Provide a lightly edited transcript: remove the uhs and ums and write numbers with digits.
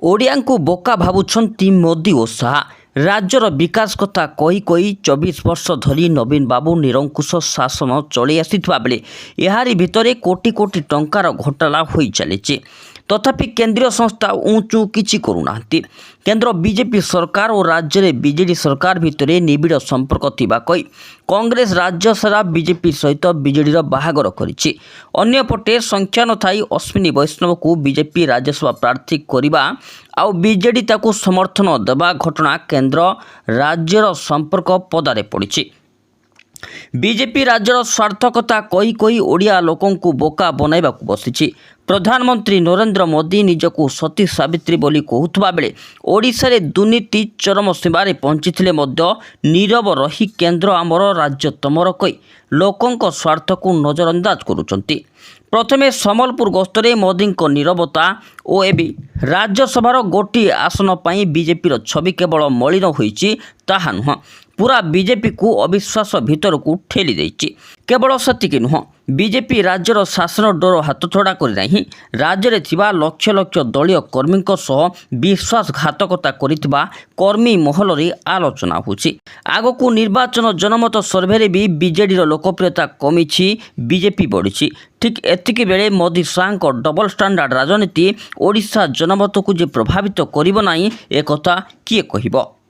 ଓଡ଼ିଆଙ୍କୁ ବୋକା ଭାବୁଛନ୍ତି ମୋଦି ଓ ଶାହା। ରାଜ୍ୟର ବିକାଶ କଥା କହି 24 ବର୍ଷ ଧରି ନବୀନ ବାବୁ ନିରଙ୍କୁଶ ଶାସନ ଚଳି ଆସିଥିବା ବେଳେ ଏହାରି ଭିତରେ କୋଟି କୋଟି ଟଙ୍କାର ଘୋଟାଲା ହୋଇ ଚାଲିଛି। ତଥାପି କେନ୍ଦ୍ରୀୟ ସଂସ୍ଥା ଉଁଚୁ କିଛି କରୁନାହାନ୍ତି। କେନ୍ଦ୍ର ବିଜେପି ସରକାର ଓ ରାଜ୍ୟରେ ବିଜେଡି ସରକାର ଭିତରେ ନିବିଡ଼ ସମ୍ପର୍କ ଥିବା କହି କଂଗ୍ରେସ ରାଜ୍ୟ ସାରା ବିଜେପି ସହିତ ବିଜେଡିର ବାହାଘର କରିଛି। ଅନ୍ୟପଟେ ସଂଖ୍ୟା ନଥାଇ ଅଶ୍ୱିନୀ ବୈଷ୍ଣବଙ୍କୁ ବିଜେପି ରାଜ୍ୟସଭା ପ୍ରାର୍ଥୀ କରିବା ଆଉ ବିଜେଡି ତାକୁ ସମର୍ଥନ ଦେବା ଘଟଣା କେନ୍ଦ୍ର ରାଜ୍ୟର ସମ୍ପର୍କ ପଦାରେ ପଡ଼ିଛି। ବିଜେପି ରାଜ୍ୟର ସ୍ୱାର୍ଥ କଥା କହି କହି ଓଡ଼ିଆ ଲୋକଙ୍କୁ ବୋକା ବନାଇବାକୁ ବସିଛି। ପ୍ରଧାନମନ୍ତ୍ରୀ ନରେନ୍ଦ୍ର ମୋଦି ନିଜକୁ ସତୀ ସାବିତ୍ରୀ ବୋଲି କହୁଥିବା ବେଳେ ଓଡ଼ିଶାରେ ଦୁର୍ନୀତି ଚରମ ସୀମାରେ ପହଞ୍ଚିଥିଲେ ମଧ୍ୟ ନୀରବ ରହି କେନ୍ଦ୍ର ଆମର ରାଜ୍ୟ ତମର କହି ଲୋକଙ୍କ ସ୍ୱାର୍ଥକୁ ନଜରଅନ୍ଦାଜ କରୁଛନ୍ତି। ପ୍ରଥମେ ସମ୍ବଲପୁର ଗସ୍ତରେ ମୋଦିଙ୍କ ନୀରବତା ଓ ଏବେ ରାଜ୍ୟସଭାର ଗୋଟିଏ ଆସନ ପାଇଁ ବିଜେପିର ଛବି କେବଳ ମଳିନ ହୋଇଛି ତାହା ନୁହଁ, ପୁରା ବିଜେପିକୁ ଅବିଶ୍ୱାସ ଭିତରକୁ ଠେଲି ଦେଇଛି। କେବଳ ସେତିକି ନୁହଁ, ବିଜେପି ରାଜ୍ୟର ଶାସନ ଡୋର ହାତଛଡ଼ା କରିନାହିଁ। ରାଜ୍ୟରେ ଥିବା ଲକ୍ଷ ଲକ୍ଷ ଦଳୀୟ କର୍ମୀଙ୍କ ସହ ବିଶ୍ୱାସଘାତକତା କରିଥିବା କର୍ମୀ ମହଲରେ ଆଲୋଚନା ହେଉଛି। ଆଗକୁ ନିର୍ବାଚନ ଜନମତ ସର୍ଭେରେ ବି ବିଜେଡିର ଲୋକପ୍ରିୟତା କମିଛି, ବିଜେପି ବଢ଼ିଛି। ଠିକ୍ ଏତିକି ବେଳେ ମୋଦି ଶାହାଙ୍କ ଡବଲ ଷ୍ଟାଣ୍ଡାର୍ଡ ରାଜନୀତି ଓଡ଼ିଶା ଜନମତକୁ ଯେ ପ୍ରଭାବିତ କରିବ ନାହିଁ, ଏକଥା କିଏ କହିବ?